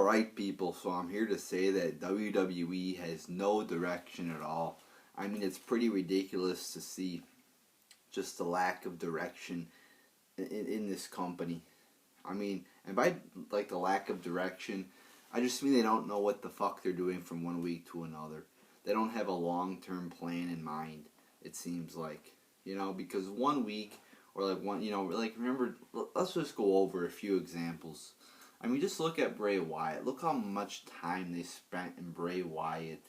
Alright, people, so I'm here to say that WWE has no direction at all. I mean, it's pretty ridiculous to see just the lack of direction in this company. I mean, and by like the lack of direction, I just mean they don't know what the fuck they're doing from one week to another. They don't have a long-term plan in mind, it seems like. Because one week, or like one, remember, let's just go over a few examples. I mean, just look at Bray Wyatt. Look how much time they spent in Bray Wyatt,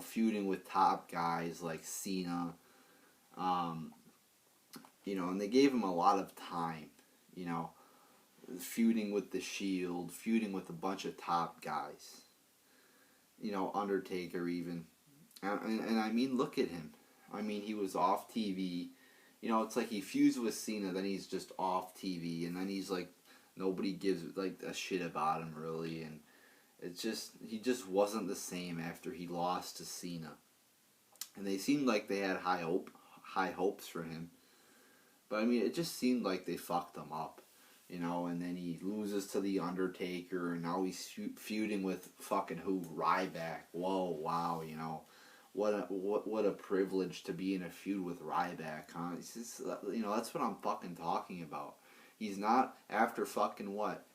feuding with top guys like Cena, and they gave him a lot of time, feuding with The Shield, feuding with a bunch of top guys, Undertaker even. And I mean, look at him. I mean, he was off TV. It's like he fused with Cena, then he's just off TV, and then he's like, nobody gives like a shit about him really, and he just wasn't the same after he lost to Cena. And they seemed like they had high hopes for him, but I mean, it just seemed like they fucked him up, And then he loses to the Undertaker, and now he's feuding with fucking Ryback. Whoa, wow, What a privilege to be in a feud with Ryback, huh? It's just, that's what I'm fucking talking about. He's not, after fucking what,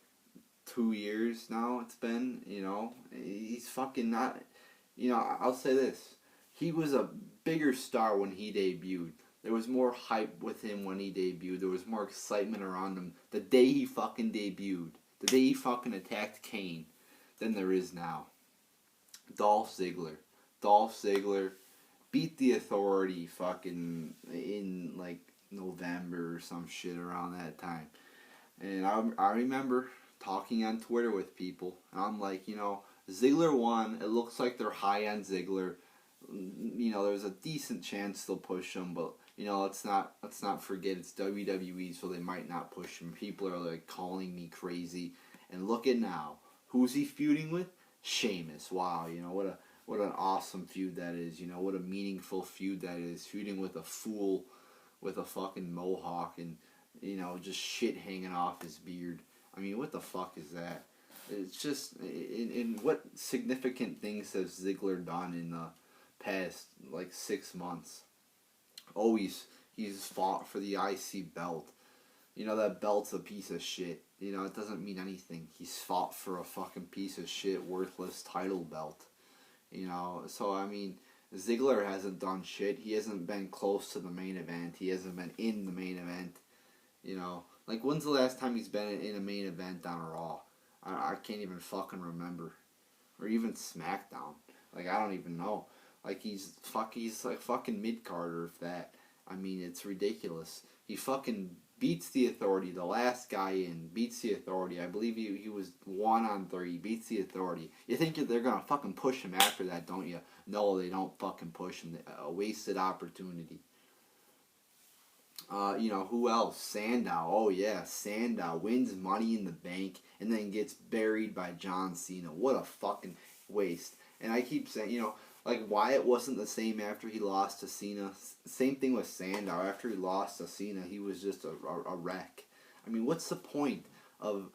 2 years now it's been, he's fucking not, I'll say this. He was a bigger star when he debuted. There was more hype with him when he debuted. There was more excitement around him the day he fucking debuted. The day he fucking attacked Kane than there is now. Dolph Ziggler beat the Authority fucking in like November or some shit around that time. And I remember talking on Twitter with people, and I'm like, Ziggler won. It looks like they're high on Ziggler. There's a decent chance they'll push him, but let's not forget it's WWE, so they might not push him. People are like calling me crazy, and look at now. Who's he feuding with? Sheamus. Wow, what an awesome feud that is. What a meaningful feud that is. Feuding with a fool with a fucking mohawk and, just shit hanging off his beard. I mean, what the fuck is that? It's just, in what significant things has Ziggler done in the past, 6 months? Oh, he's fought for the IC belt. That belt's a piece of shit. It doesn't mean anything. He's fought for a fucking piece of shit, worthless title belt. So I mean, Ziggler hasn't done shit. He hasn't been close to the main event. He hasn't been in the main event. When's the last time he's been in a main event on Raw? I can't even fucking remember. Or even SmackDown. I don't even know. He's like fucking mid-carder, if that. I mean, it's ridiculous. He fucking beats the Authority, the last guy in, beats the Authority. I believe he was 1-on-3, beats the Authority. You think they're gonna fucking push him after that, don't you? No, they don't fucking push him. A wasted opportunity. Who else? Sandow. Oh yeah, Sandow wins Money in the Bank and then gets buried by John Cena. What a fucking waste. And I keep saying, Wyatt wasn't the same after he lost to Cena. Same thing with Sandow. After he lost to Cena, he was just a wreck. I mean, what's the point of,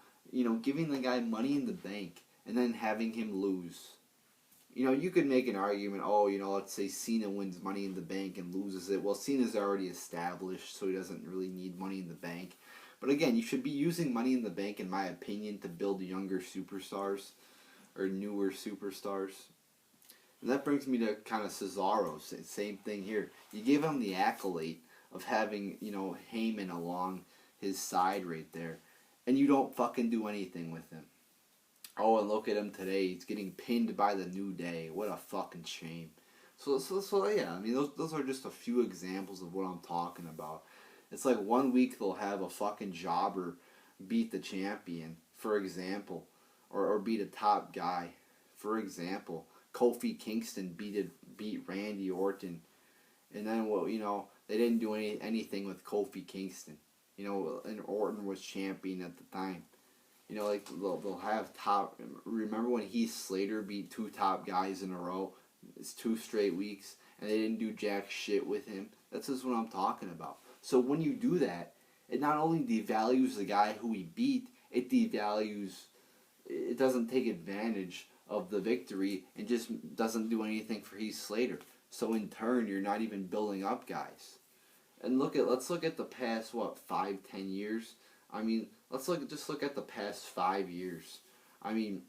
giving the guy Money in the Bank and then having him lose? You could make an argument, let's say Cena wins Money in the Bank and loses it. Well, Cena's already established, so he doesn't really need Money in the Bank. But again, you should be using Money in the Bank, in my opinion, to build younger superstars or newer superstars. And that brings me to kind of Cesaro. Same thing here. You give him the accolade of having, Heyman along his side right there. And you don't fucking do anything with him. Oh, and look at him today. He's getting pinned by the New Day. What a fucking shame. So yeah, I mean, those are just a few examples of what I'm talking about. It's like one week they'll have a fucking jobber beat the champion, for example. Or beat a top guy, for example. Kofi Kingston beat Randy Orton, and then they didn't do anything with Kofi Kingston, and Orton was champion at the time. They'll have top. Remember when Heath Slater beat 2 top guys in a row? It's 2 straight weeks, and they didn't do jack shit with him. That's just what I'm talking about. So when you do that, it not only devalues the guy who he beat, it doesn't take advantage of the victory and just doesn't do anything for Heath Slater. So in turn, you're not even building up guys. And let's look at the past 5-10 years. I mean, just look at the past 5 years. I mean,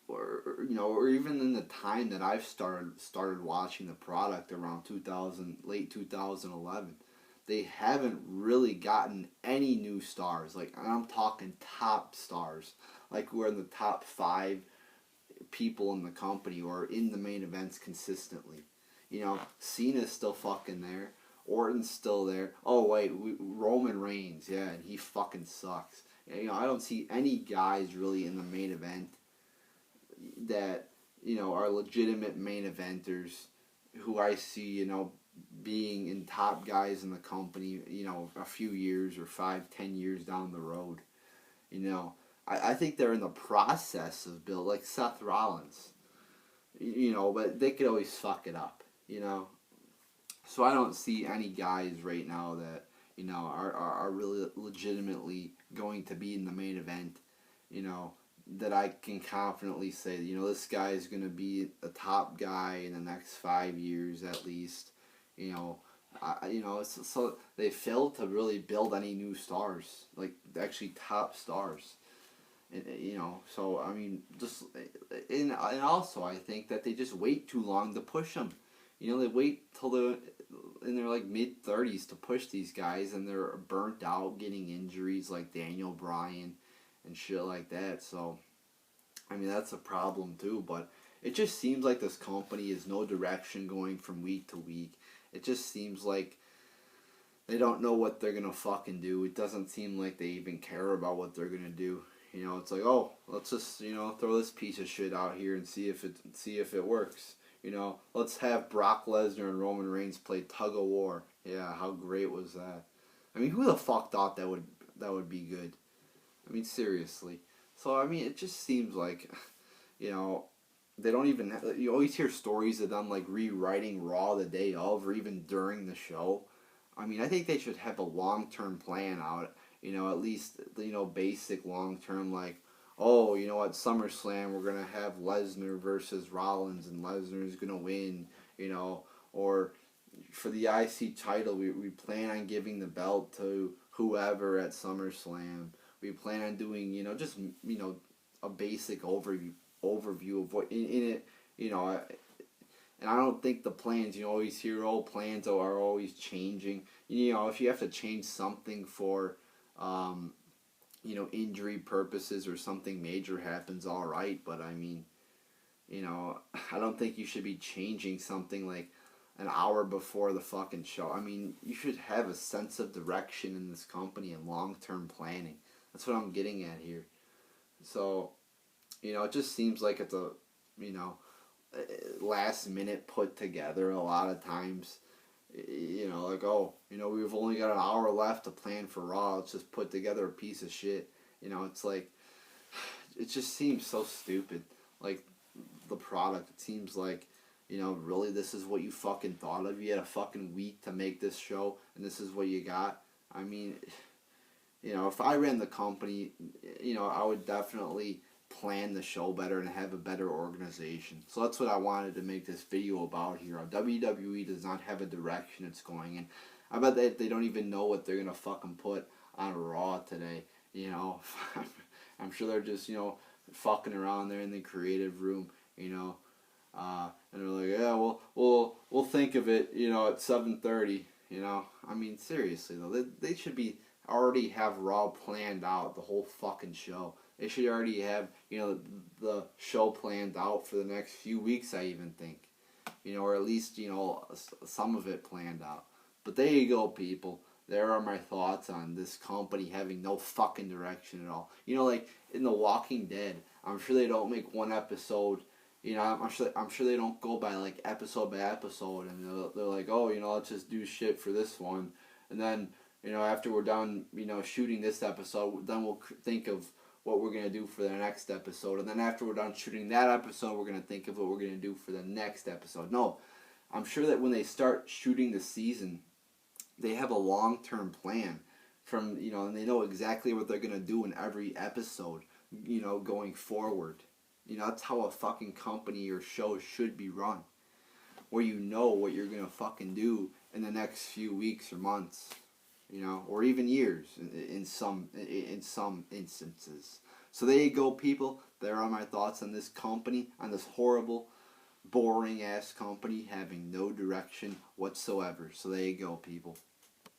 or even in the time that I've started watching the product around late 2011, they haven't really gotten any new stars. Like, I'm talking top stars, like who are in the top 5 people in the company or in the main events consistently. Cena's still fucking there. Orton's still there. Oh wait, Roman Reigns, yeah, and he fucking sucks. I don't see any guys really in the main event that are legitimate main eventers who I see being in top guys in the company a few years or 5-10 years down the road. I think they're in the process of build, like Seth Rollins, but they could always fuck it up. So I don't see any guys right now that are really legitimately going to be in the main event, that I can confidently say, this guy is going to be a top guy in the next 5 years at least. So they failed to really build any new stars, like actually top stars. And, so I mean, and also I think that they just wait too long to push them. They wait till they're in their like mid-30s to push these guys, and they're burnt out, getting injuries like Daniel Bryan and shit like that. So, I mean, that's a problem too. But it just seems like this company has no direction going from week to week. It just seems like they don't know what they're gonna fucking do. It doesn't seem like they even care about what they're gonna do. It's like, oh, let's just throw this piece of shit out here and see if it works. Let's have Brock Lesnar and Roman Reigns play tug of war. Yeah, how great was that? I mean, who the fuck thought that would be good? I mean, seriously. So I mean, it just seems like, they don't even. You always hear stories of them like rewriting Raw the day of, or even during the show. I mean, I think they should have a long-term plan out. At least basic long-term, like, oh, at SummerSlam we're going to have Lesnar versus Rollins and Lesnar is going to win, or for the IC title we plan on giving the belt to whoever at SummerSlam. We plan on doing, just, a basic overview of what in it, and I don't think the plans, you always hear, plans are always changing. If you have to change something for, injury purposes or something major happens, all right. But I mean, I don't think you should be changing something like an hour before the fucking show. I mean, you should have a sense of direction in this company and long-term planning. That's what I'm getting at here. So, it just seems like it's a, last minute put together a lot of times. Like, oh, we've only got an hour left to plan for Raw. Let's just put together a piece of shit. It's like, it just seems so stupid. Like, the product, it seems like, really this is what you fucking thought of. You had a fucking week to make this show, and this is what you got. I mean, if I ran the company, I would definitely plan the show better and have a better organization. So that's what I wanted to make this video about here. WWE does not have a direction it's going in. I bet they don't even know what they're going to fucking put on Raw today. I'm sure they're just, fucking around there in the creative room, and they're like, yeah, we'll think of it, at 7:30, I mean, seriously though, they should already have Raw planned out, the whole fucking show. They should already have, the show planned out for the next few weeks, I even think. Or at least, some of it planned out. But there you go, people. There are my thoughts on this company having no fucking direction at all. Like in The Walking Dead, I'm sure they don't make one episode. I'm sure they don't go by like episode by episode, and they're like, oh, let's just do shit for this one, and then after we're done, shooting this episode, then we'll think of what we're gonna do for the next episode, and then after we're done shooting that episode, we're gonna think of what we're gonna do for the next episode. No, I'm sure that when they start shooting the season, they have a long-term plan from, and they know exactly what they're gonna do in every episode. going forward. That's how a fucking company or show should be run, where you know what you're gonna fucking do in the next few weeks or months, or even years in some instances. So there you go, people. There are my thoughts on this company, on this horrible, boring ass company having no direction whatsoever. So there you go, people.